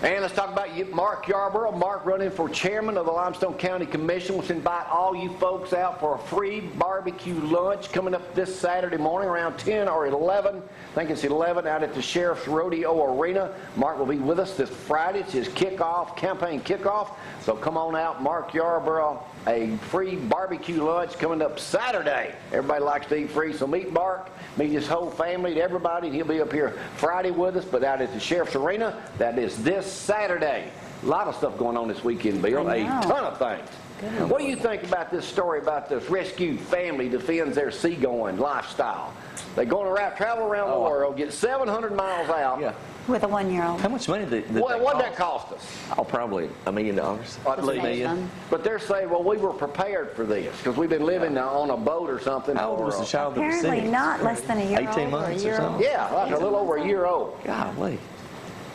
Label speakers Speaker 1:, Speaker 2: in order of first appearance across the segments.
Speaker 1: And let's talk about Mark Yarborough. Mark running for chairman of the Limestone County Commission. Let's invite all you folks out for a free barbecue lunch coming up this Saturday morning around 10 or 11. I think it's 11 out at the Sheriff's Rodeo Arena. Mark will be with us this Friday. It's his campaign kickoff. So come on out, Mark Yarborough. A free barbecue lunch coming up Saturday. Everybody likes to eat free, so meet Mark, meet his whole family, everybody. He'll be up here Friday with us, but out at the Sheriff's Arena, that is this Saturday. A lot of stuff going on this weekend, Bill. A ton of things. Goodness. What do you think about this story about this rescued family defends their seagoing lifestyle? They're going around, travel around the world, get 700 miles out.
Speaker 2: Yeah.
Speaker 3: With a 1-year-old.
Speaker 2: How much money did
Speaker 1: what did that cost us?
Speaker 2: Oh, probably $1 million.
Speaker 1: At least. But they're saying, well, we were prepared for this because we've been living on a boat or something.
Speaker 2: How old was the child that was sick?
Speaker 3: Apparently not less than a year
Speaker 2: 18 months or something?
Speaker 1: Yeah, like a little over a year old.
Speaker 2: Golly.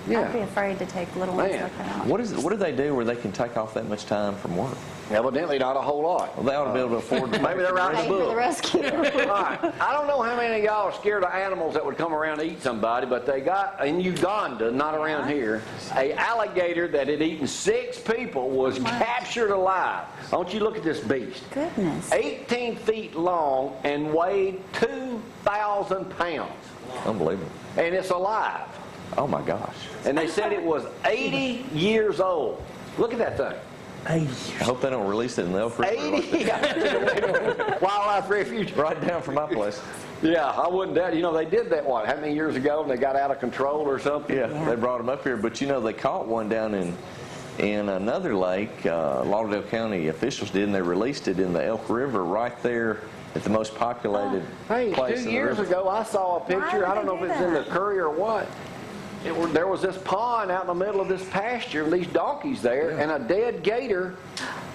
Speaker 1: Yeah.
Speaker 3: I'd be afraid to take little ones like that.
Speaker 2: What do they do where they can take off that much time from work?
Speaker 1: Evidently not a whole lot.
Speaker 2: Well, they ought to be able to afford to.
Speaker 1: Maybe they're writing a
Speaker 3: Pay for the
Speaker 1: book.
Speaker 3: rescue.
Speaker 1: All right. I don't know how many of y'all are scared of animals that would come around and eat somebody, but they got, in Uganda, not around here, a alligator that had eaten 6 people was captured alive. Don't you look at this beast.
Speaker 3: Goodness.
Speaker 1: 18 feet long and weighed 2,000 pounds.
Speaker 2: Unbelievable.
Speaker 1: And it's alive.
Speaker 2: Oh, my gosh.
Speaker 1: And they said it was 80 years old. Look at that thing.
Speaker 2: I hope they don't release it in the Elk River.
Speaker 1: 80? Wildlife refuge.
Speaker 2: Right down from my place.
Speaker 1: Yeah, I wouldn't doubt. You know, they did that, how many years ago, and they got out of control or something?
Speaker 2: Yeah, they brought them up here. But, they caught one down in another lake. Lauderdale County officials did, and they released it in the Elk River right there at the most populated place.
Speaker 1: 2 years ago, I saw a picture. I don't know if it's in the Courier or what. There was this pond out in the middle of this pasture, and these donkeys there, and a dead gator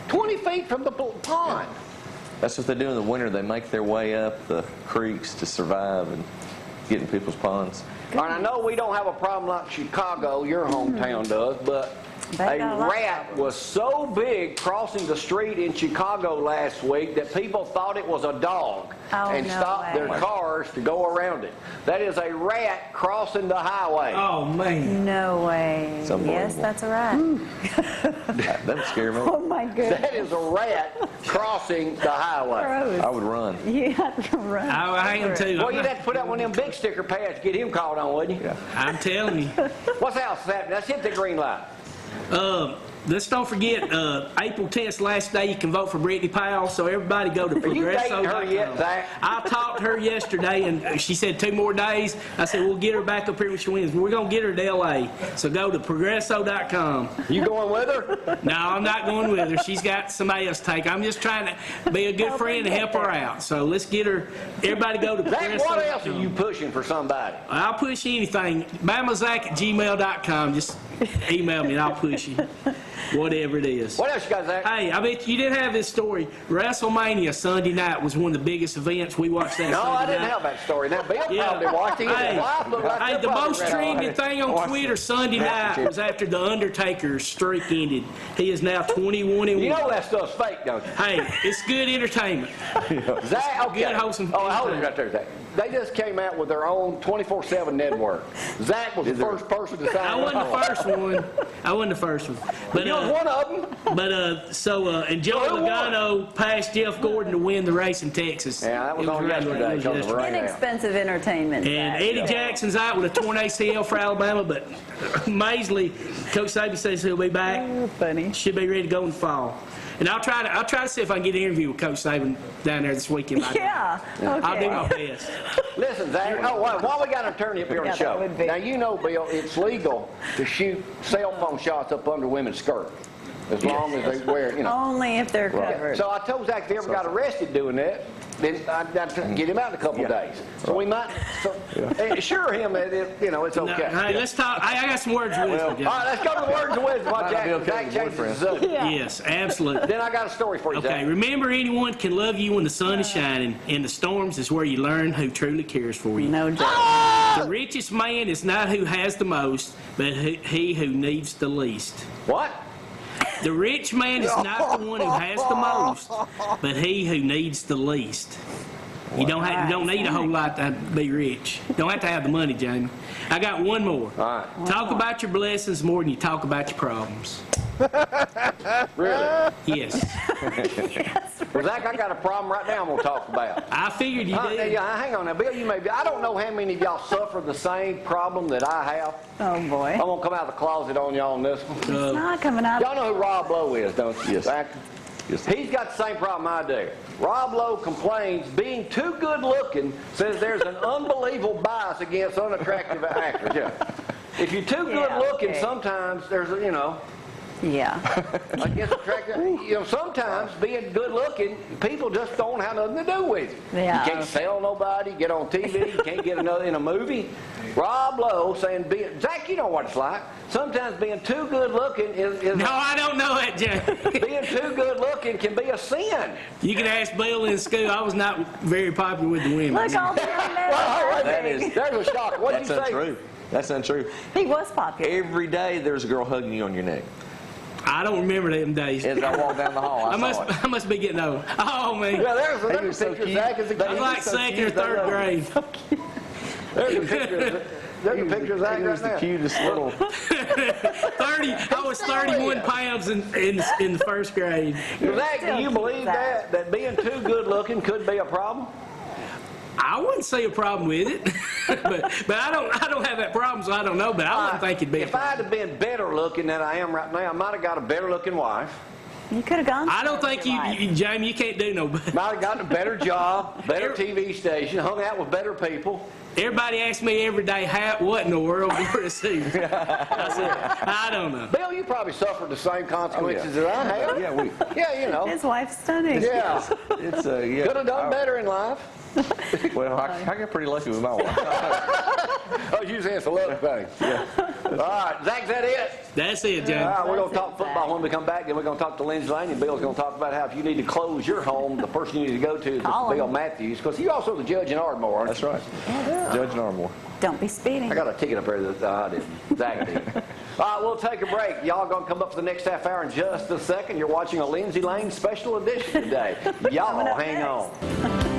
Speaker 1: 20 feet from the pond.
Speaker 2: That's what they do in the winter. They make their way up the creeks to survive and get in people's ponds.
Speaker 1: And I know we don't have a problem like Chicago, your hometown does, but a rat was so big crossing the street in Chicago last week that people thought it was a dog and stopped their cars to go around it. That is a rat crossing the highway.
Speaker 4: Oh, man.
Speaker 3: No way. Yes, that's a rat.
Speaker 2: That would scare me.
Speaker 3: Oh, my goodness.
Speaker 1: That is a rat crossing the highway.
Speaker 3: Gross.
Speaker 2: I would run.
Speaker 3: You have to run.
Speaker 4: I am too.
Speaker 1: Well, you'd have to put out one of them big sticker pads to get him called on, wouldn't you?
Speaker 2: Yeah.
Speaker 4: I'm telling you.
Speaker 1: What's else happening? Let's hit the green light.
Speaker 4: Let's don't forget, April 10th, last day you can vote for Brittany Powell, so everybody go to Progresso.com.
Speaker 1: Are you dating her yet, Zack?
Speaker 4: I talked to her yesterday, and she said 2 more days. I said, we'll get her back up here when she wins. We're going to get her to L.A., so go to Progresso.com.
Speaker 1: You going with her?
Speaker 4: No, I'm not going with her. She's got somebody else to take. I'm just trying to be a good friend and help her out. So let's get her. Everybody go to Progresso.com.
Speaker 1: Zack, what else are you pushing for somebody?
Speaker 4: I'll push anything. BamaZack@gmail.com. Just email me and I'll push you. Whatever it is.
Speaker 1: What else you got, Zack?
Speaker 4: Hey, I bet you didn't have this story. WrestleMania Sunday night was one of the biggest events. We watched that
Speaker 1: No,
Speaker 4: Sunday
Speaker 1: I didn't
Speaker 4: night.
Speaker 1: have that story. Now, Bill
Speaker 4: Yeah.
Speaker 1: probably watched it.
Speaker 4: Hey, the most trending thing on Twitter Sunday night was after The Undertaker's streak ended. He is now 21-1.
Speaker 1: You know that stuff's fake, don't you?
Speaker 4: Hey, it's good entertainment.
Speaker 1: Zack, okay.
Speaker 4: Good, wholesome
Speaker 1: hold it
Speaker 4: entertainment.
Speaker 1: right there, Zack. They just came out with their own 24/7 network. Zack was the first person to sign
Speaker 4: I
Speaker 1: up.
Speaker 4: wasn't the first one. But,
Speaker 1: You was one of them.
Speaker 4: And Joey Logano passed Jeff Gordon to win the race in Texas.
Speaker 1: Yeah, that was
Speaker 4: It
Speaker 1: on yesterday.
Speaker 4: It was yesterday.
Speaker 3: Inexpensive entertainment.
Speaker 4: And Eddie Jackson's out with a torn ACL for Alabama, but Maisley, Coach Saban says he'll be back.
Speaker 3: Funny.
Speaker 4: Should be ready to go in the fall. And I'll try to see if I can get an interview with Coach Saban down there this weekend.
Speaker 3: Yeah. Okay.
Speaker 4: I'll do my best.
Speaker 1: Listen, Zack, while we got an attorney up here on the
Speaker 3: Yeah,
Speaker 1: show,
Speaker 3: that would be.
Speaker 1: now you know, Bill, it's legal to shoot cell phone shots up under women's skirts as long as they wear,
Speaker 3: Only if they're covered.
Speaker 1: So I told Zack if he ever got arrested doing that, then I'd get him out in a couple of days. So we might assure him that it's okay.
Speaker 4: Hey, let's talk. I got some words of wisdom.
Speaker 1: All right, let's go to the words of wisdom. What Zack changes the subject.
Speaker 4: Yes, absolutely.
Speaker 1: Then I got a story for you,
Speaker 4: Okay,
Speaker 1: Zack.
Speaker 4: remember, anyone can love you when the sun is shining. In the storms is where you learn who truly cares for you.
Speaker 3: No joke.
Speaker 4: The richest man is not who has the most, but he who needs the least.
Speaker 1: What?
Speaker 4: The rich man is not the one who has the most, but he who needs the least. You don't need a whole lot to be rich. Don't have to have the money, Jamie. I got one more.
Speaker 1: All right.
Speaker 4: Talk about your blessings more than you talk about your problems.
Speaker 1: Really?
Speaker 4: Yes.
Speaker 1: Well, Zach, I got a problem right now I'm going to talk about.
Speaker 4: I figured you did.
Speaker 1: Yeah, hang on now. Bill, you may be. I don't know how many of y'all suffer the same problem that I have.
Speaker 3: Oh, boy.
Speaker 1: I'm going to come out of the closet on y'all on this one.
Speaker 3: It's not coming out.
Speaker 1: Y'all know who Rob Lowe is, don't you?
Speaker 2: Yes.
Speaker 1: Zach?
Speaker 2: Yes.
Speaker 1: He's got the same problem I do. Rob Lowe complains being too good looking, says there's an unbelievable bias against unattractive actors. Yeah. If you're too good looking,
Speaker 3: okay.
Speaker 1: sometimes there's,
Speaker 3: Yeah.
Speaker 1: against attractive, sometimes being good looking, people just don't have nothing to do with you.
Speaker 3: Yeah.
Speaker 1: You can't sell nobody, get on TV, you can't get another in a movie. Rob Lowe saying, Zach, you know what it's like. Sometimes being too good looking is
Speaker 4: No, I don't know that, Jamie.
Speaker 1: being too good looking can be a sin.
Speaker 4: You can ask Bill in school. I was not very popular with the women.
Speaker 3: Look, all the young men are
Speaker 2: That
Speaker 3: perfect.
Speaker 2: is-
Speaker 1: There's a shock. What did
Speaker 2: That's
Speaker 1: you say?
Speaker 2: untrue. That's untrue.
Speaker 3: He was popular.
Speaker 2: Every day there's a girl hugging you on your neck.
Speaker 4: I don't remember them days.
Speaker 2: As I walk down the hall, I saw it.
Speaker 4: I must be getting old. Oh, man.
Speaker 1: Yeah, there's
Speaker 2: He was
Speaker 1: a
Speaker 2: so
Speaker 1: picture of
Speaker 2: cute.
Speaker 1: Zach as a
Speaker 2: That
Speaker 4: I was
Speaker 1: kid.
Speaker 4: like
Speaker 2: so
Speaker 4: second or
Speaker 2: cute. I
Speaker 4: third
Speaker 2: love
Speaker 4: grade.
Speaker 1: There's a picture. There's a picture of Zach
Speaker 2: He was
Speaker 1: right
Speaker 2: the
Speaker 1: now.
Speaker 2: cutest little.
Speaker 4: 30. I was 31 pounds in the first grade.
Speaker 1: Zach, do you believe that being too good looking could be a problem?
Speaker 4: I wouldn't see a problem with it, but I don't have that problem, so I don't know. But I wouldn't think it'd be a
Speaker 1: If I
Speaker 4: problem.
Speaker 1: had been better looking than I am right now, I might have got a better looking wife.
Speaker 3: You could have gone.
Speaker 4: I don't
Speaker 3: through
Speaker 4: think
Speaker 3: your life.
Speaker 4: you, Jamie, you can't do no better.
Speaker 1: Might have gotten a better job, better TV station, hung out with better people.
Speaker 4: Everybody asks me every day, what in the world will receive? I said, I don't know.
Speaker 1: Bill, you probably suffered the same consequences that I have.
Speaker 2: Yeah,
Speaker 1: Yeah,
Speaker 3: His wife's stunning.
Speaker 1: Yeah.
Speaker 2: it's yeah.
Speaker 1: Could have done better in life.
Speaker 2: Well, I got pretty lucky with my wife.
Speaker 1: Oh, you saying it's a love thing. Yeah. All right, Zach, is that it?
Speaker 4: That's it,
Speaker 1: All
Speaker 4: Jamie.
Speaker 1: right, we're going to
Speaker 3: That's
Speaker 1: talk
Speaker 3: it,
Speaker 1: football
Speaker 3: Zach.
Speaker 1: when we come back. Then we're going to talk to Lindsay Lane, and Bill's going to talk about how if you need to close your home, the person you need to go to is
Speaker 3: Call him.
Speaker 1: Bill Mathews, because he's also the judge in Ardmore. aren't
Speaker 2: That's
Speaker 1: you?
Speaker 2: right. Judge Narmore.
Speaker 3: Don't be speeding.
Speaker 1: I got a ticket up there that I didn't. Zach did. All right, we'll take a break. Y'all going to come up for the next half hour in just a second. You're watching a Lindsay Lane special edition today. Y'all
Speaker 3: Coming up
Speaker 1: hang
Speaker 3: next.
Speaker 1: on.